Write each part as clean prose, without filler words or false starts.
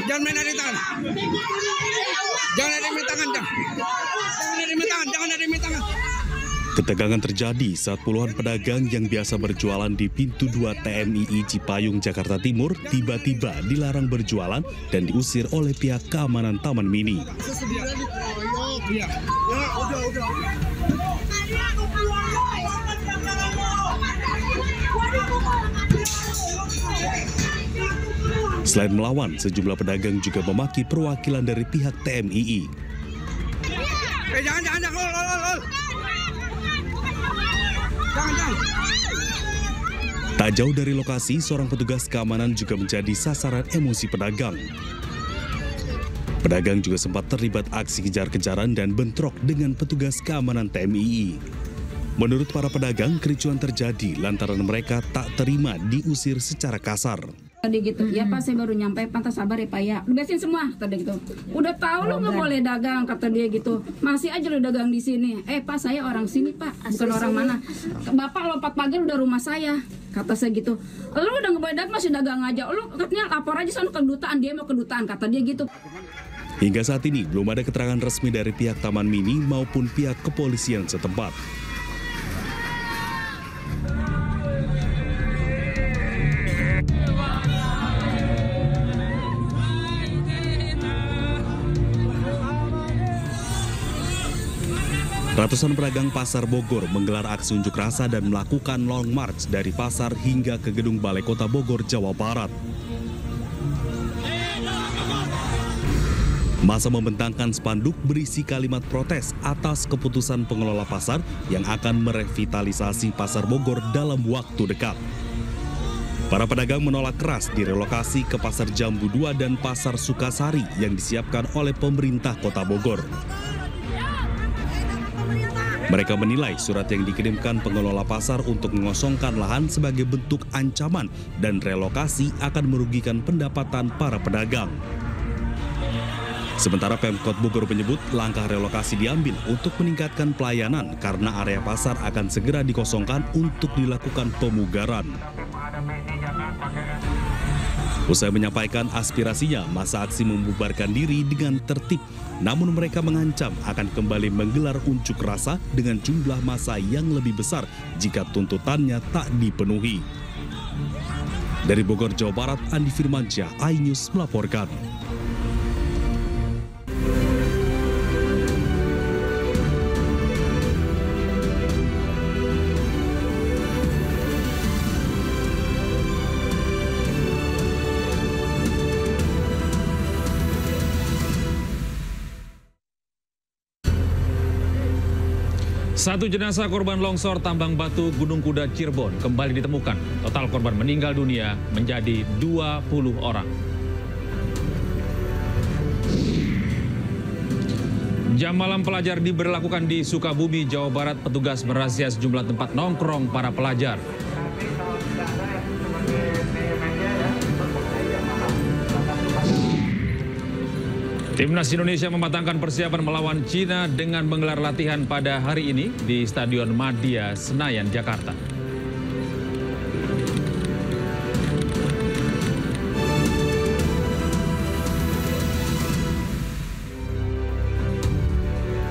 Jangan main dari tangan. Jangan ada main tangan, jangan ada main tangan. Ketegangan terjadi saat puluhan pedagang yang biasa berjualan di pintu 2 TMII Cipayung, Jakarta Timur tiba-tiba dilarang berjualan dan diusir oleh pihak keamanan Taman Mini. Selain melawan, sejumlah pedagang juga memaki perwakilan dari pihak TMII. Jangan. Tak jauh dari lokasi, seorang petugas keamanan juga menjadi sasaran emosi pedagang. Pedagang juga sempat terlibat aksi kejar-kejaran dan bentrok dengan petugas keamanan TMII. Menurut para pedagang, kericuan terjadi lantaran mereka tak terima diusir secara kasar. Tadi gitu, ya Pak saya baru nyampe, pantas sabar ya Pak ya. Bebasin semua, kata dia gitu. Udah tahu lo nggak boleh dagang, kata dia gitu. Masih aja lo dagang di sini. Pak saya orang sini Pak, bukan orang mana. Bapak lompat pagar udah rumah saya, kata saya gitu. Lo udah nggak boleh dagang, masih dagang aja. Lo katanya lapor aja sana ke kedutaan, dia mau ke kedutaan, kata dia gitu. Hingga saat ini belum ada keterangan resmi dari pihak Taman Mini maupun pihak kepolisian setempat. Ratusan pedagang Pasar Bogor menggelar aksi unjuk rasa dan melakukan long march dari pasar hingga ke gedung Balai Kota Bogor, Jawa Barat. Massa membentangkan spanduk berisi kalimat protes atas keputusan pengelola pasar yang akan merevitalisasi Pasar Bogor dalam waktu dekat. Para pedagang menolak keras direlokasi ke Pasar Jambu 2 dan Pasar Sukasari yang disiapkan oleh pemerintah Kota Bogor. Mereka menilai surat yang dikirimkan pengelola pasar untuk mengosongkan lahan sebagai bentuk ancaman dan relokasi akan merugikan pendapatan para pedagang. Sementara Pemkot Bogor menyebut langkah relokasi diambil untuk meningkatkan pelayanan karena area pasar akan segera dikosongkan untuk dilakukan pemugaran. Usai menyampaikan aspirasinya, masa aksi membubarkan diri dengan tertib, namun mereka mengancam akan kembali menggelar unjuk rasa dengan jumlah massa yang lebih besar jika tuntutannya tak dipenuhi. Dari Bogor, Jawa Barat, Andi Firmansyah, iNews melaporkan. Satu jenazah korban longsor tambang batu Gunung Kuda Cirebon kembali ditemukan. Total korban meninggal dunia menjadi 20 orang. Jam malam pelajar diberlakukan di Sukabumi, Jawa Barat. Petugas merazia sejumlah tempat nongkrong para pelajar. Timnas Indonesia mematangkan persiapan melawan Cina dengan menggelar latihan pada hari ini di Stadion Madia, Senayan, Jakarta.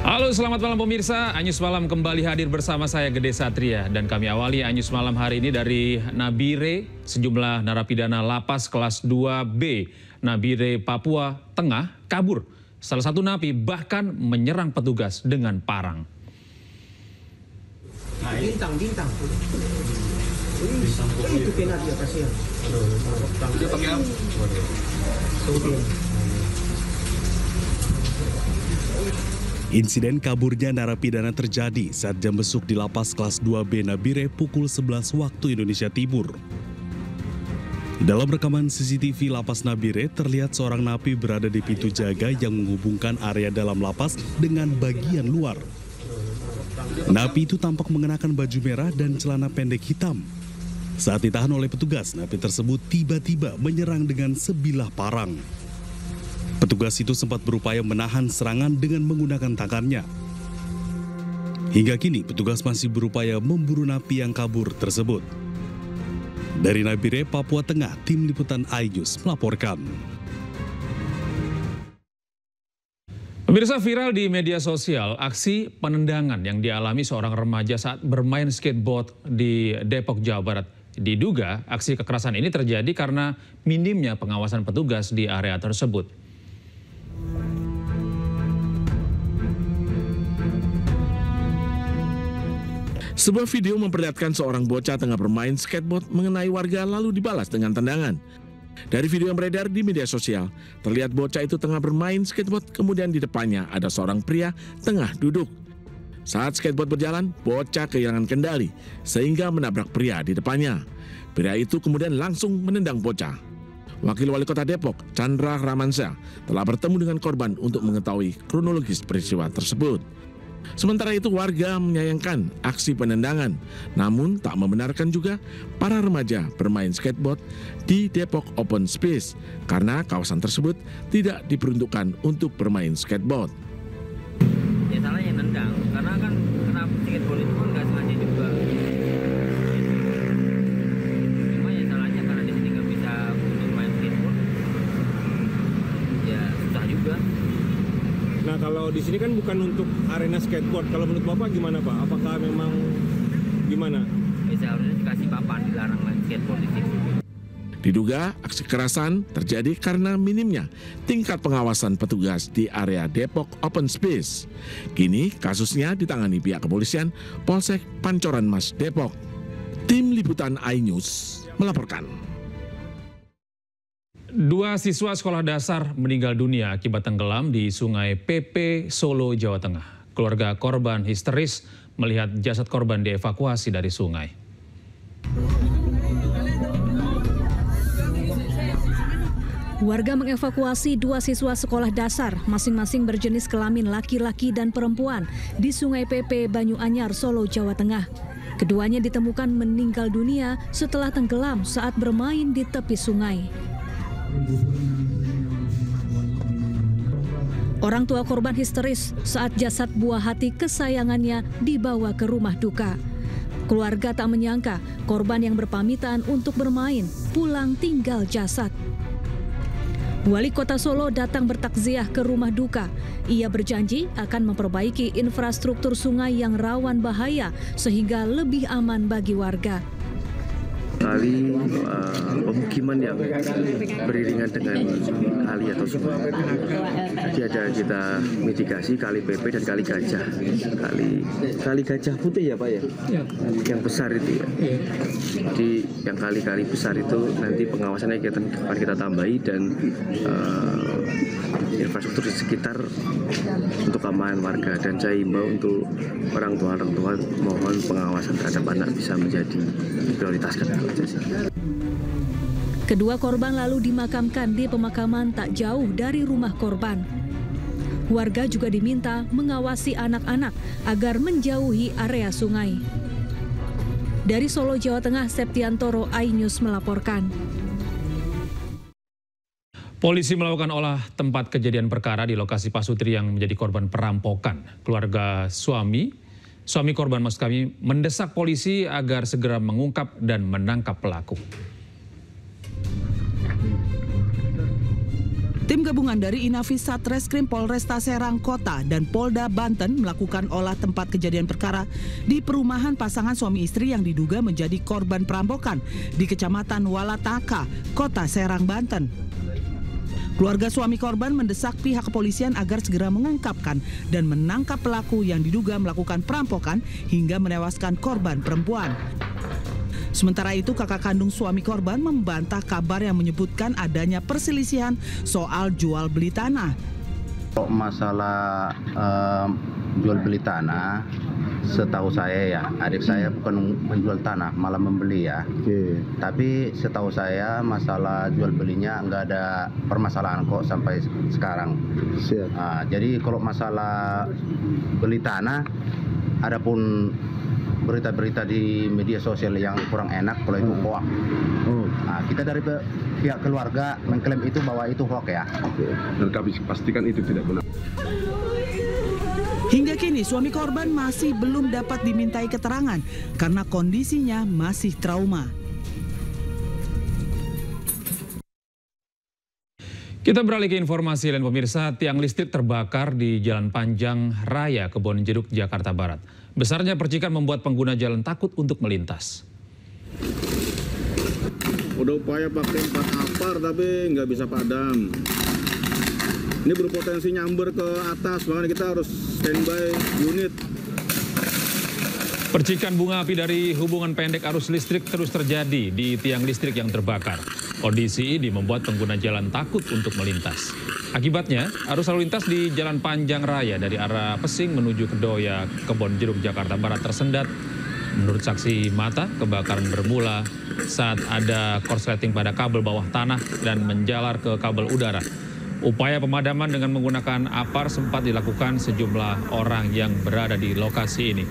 Halo, selamat malam pemirsa. iNews Malam kembali hadir bersama saya Gede Satria. Dan kami awali iNews Malam hari ini dari Nabire, sejumlah narapidana lapas kelas 2B Nabire, Papua Tengah kabur. Salah satu napi bahkan menyerang petugas dengan parang. Bintang. Itu kena dia kasihan. Dia pakai apa? Insiden kaburnya narapidana terjadi saat jam besuk di lapas kelas 2B Nabire pukul 11 waktu Indonesia Timur. Dalam rekaman CCTV lapas Nabire, terlihat seorang napi berada di pintu jaga yang menghubungkan area dalam lapas dengan bagian luar. Napi itu tampak mengenakan baju merah dan celana pendek hitam. Saat ditahan oleh petugas, napi tersebut tiba-tiba menyerang dengan sebilah parang. Petugas itu sempat berupaya menahan serangan dengan menggunakan tangannya. Hingga kini, petugas masih berupaya memburu napi yang kabur tersebut. Dari Nabire, Papua Tengah, Tim Liputan iNews melaporkan. Pemirsa, viral di media sosial aksi penendangan yang dialami seorang remaja saat bermain skateboard di Depok, Jawa Barat. Diduga aksi kekerasan ini terjadi karena minimnya pengawasan petugas di area tersebut. Sebuah video memperlihatkan seorang bocah tengah bermain skateboard mengenai warga lalu dibalas dengan tendangan. Dari video yang beredar di media sosial, terlihat bocah itu tengah bermain skateboard, kemudian di depannya ada seorang pria tengah duduk. Saat skateboard berjalan, bocah kehilangan kendali sehingga menabrak pria di depannya. Pria itu kemudian langsung menendang bocah. Wakil Wali Kota Depok, Chandra Ramansyah, telah bertemu dengan korban untuk mengetahui kronologis peristiwa tersebut. Sementara itu warga menyayangkan aksi penendangan, namun tak membenarkan juga para remaja bermain skateboard di Depok Open Space karena kawasan tersebut tidak diperuntukkan untuk bermain skateboard. Ya salah yang nendang, karena kan kena skateboard itu kan nggak sengaja juga. Cuma ya salahnya karena di sini nggak bisa untuk main skateboard, ya susah juga. Nah, kalau di sini kan bukan untuk arena skateboard. Kalau menurut Bapak gimana, Pak? Apakah memang gimana? Ya seharusnya dikasih papan dilarang main skateboard di sini. Diduga aksi kekerasan terjadi karena minimnya tingkat pengawasan petugas di area Depok Open Space. Kini kasusnya ditangani pihak kepolisian Polsek Pancoran Mas Depok. Tim Liputan iNews melaporkan. 2 siswa sekolah dasar meninggal dunia akibat tenggelam di Sungai PP Solo, Jawa Tengah. Keluarga korban histeris melihat jasad korban dievakuasi dari sungai. Warga mengevakuasi 2 siswa sekolah dasar, masing-masing berjenis kelamin laki-laki dan perempuan, di Sungai PP Banyuanyar, Solo, Jawa Tengah. Keduanya ditemukan meninggal dunia setelah tenggelam saat bermain di tepi sungai. Orang tua korban histeris saat jasad buah hati kesayangannya dibawa ke rumah duka. Keluarga tak menyangka korban yang berpamitan untuk bermain pulang tinggal jasad. Wali Kota Solo datang bertakziah ke rumah duka. Ia berjanji akan memperbaiki infrastruktur sungai yang rawan bahaya sehingga lebih aman bagi warga. Kali pemukiman yang beriringan dengan kali atau sungai. Jadi ada kita mitigasi kali PP dan kali gajah. Kali gajah putih ya Pak ya? Yang besar itu ya. Jadi yang kali-kali besar itu nanti pengawasannya akan kita tambahi dan infrastruktur di sekitar untuk keamanan warga, dan saya himbau untuk orang tua mohon pengawasan terhadap anak bisa menjadi prioritas kedua. Kedua korban lalu dimakamkan di pemakaman tak jauh dari rumah korban. Warga juga diminta mengawasi anak-anak agar menjauhi area sungai. Dari Solo, Jawa Tengah, Septiantoro, iNews melaporkan. Polisi melakukan olah tempat kejadian perkara di lokasi Pak Sutri yang menjadi korban perampokan. Keluarga suami korban maksud kami mendesak polisi agar segera mengungkap dan menangkap pelaku. Tim gabungan dari Inafis Satreskrim Polresta Serang Kota dan Polda Banten melakukan olah tempat kejadian perkara di perumahan pasangan suami istri yang diduga menjadi korban perampokan di Kecamatan Walataka, Kota Serang, Banten. Keluarga suami korban mendesak pihak kepolisian agar segera mengungkapkan dan menangkap pelaku yang diduga melakukan perampokan hingga menewaskan korban perempuan. Sementara itu, kakak kandung suami korban membantah kabar yang menyebutkan adanya perselisihan soal jual beli tanah. Masalah jual beli tanah, setahu saya ya, adik saya bukan menjual tanah, malah membeli ya. Tapi setahu saya masalah jual belinya nggak ada permasalahan kok sampai sekarang. Jadi kalau masalah beli tanah, adapun berita-berita di media sosial yang kurang enak kalau itu hoax. Kita dari pihak keluarga mengklaim itu bahwa itu hoax ya. Dan kami pastikan itu tidak benar. Hingga kini suami korban masih belum dapat dimintai keterangan karena kondisinya masih trauma. Kita beralih ke informasi lain pemirsa, tiang listrik terbakar di Jalan Panjang Raya Kebonjeruk, Jakarta Barat. Besarnya percikan membuat pengguna jalan takut untuk melintas. Udah upaya pakai 4 apar tapi nggak bisa padam. Ini berpotensi nyamber ke atas, makanya kita harus standby unit. Percikan bunga api dari hubungan pendek arus listrik terus terjadi di tiang listrik yang terbakar. Kondisi ini membuat pengguna jalan takut untuk melintas. Akibatnya, arus lalu lintas di Jalan Panjang Raya dari arah Pesing menuju Kedoya, Kebonjeruk, Jakarta Barat tersendat. Menurut saksi mata, kebakaran bermula saat ada korsleting pada kabel bawah tanah dan menjalar ke kabel udara. Upaya pemadaman dengan menggunakan apar sempat dilakukan sejumlah orang yang berada di lokasi ini.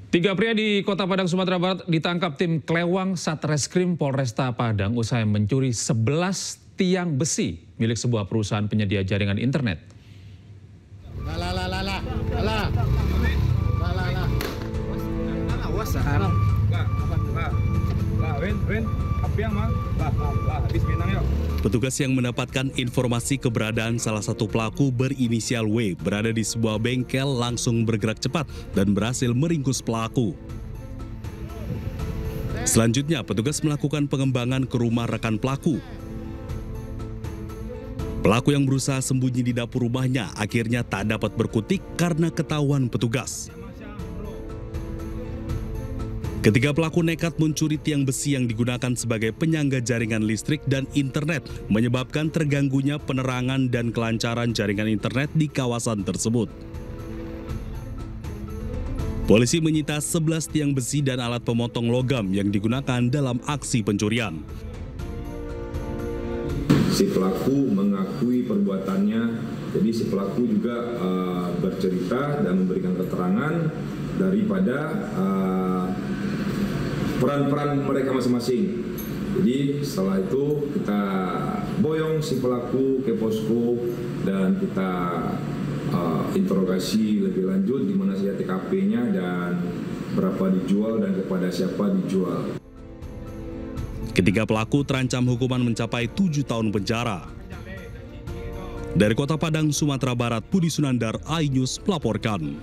Tiga pria di Kota Padang, Sumatera Barat ditangkap tim Klewang Satreskrim Polresta Padang usai mencuri 11 tiang besi milik sebuah perusahaan penyedia jaringan internet. Petugas yang mendapatkan informasi keberadaan salah satu pelaku berinisial W berada di sebuah bengkel langsung bergerak cepat dan berhasil meringkus pelaku. Selanjutnya, petugas melakukan pengembangan ke rumah rekan pelaku. Pelaku yang berusaha sembunyi di dapur rumahnya akhirnya tak dapat berkutik karena ketahuan petugas. Ketiga pelaku nekat mencuri tiang besi yang digunakan sebagai penyangga jaringan listrik dan internet, menyebabkan terganggunya penerangan dan kelancaran jaringan internet di kawasan tersebut. Polisi menyita 11 tiang besi dan alat pemotong logam yang digunakan dalam aksi pencurian. Si pelaku mengakui perbuatannya, jadi si pelaku juga bercerita dan memberikan keterangan daripada peran-peran mereka masing-masing. Jadi setelah itu kita boyong si pelaku ke posko dan kita interogasi lebih lanjut di mana saja TKP-nya dan berapa dijual dan kepada siapa dijual. Ketiga pelaku terancam hukuman mencapai 7 tahun penjara. Dari Kota Padang, Sumatera Barat, Budi Sunandar, iNews melaporkan.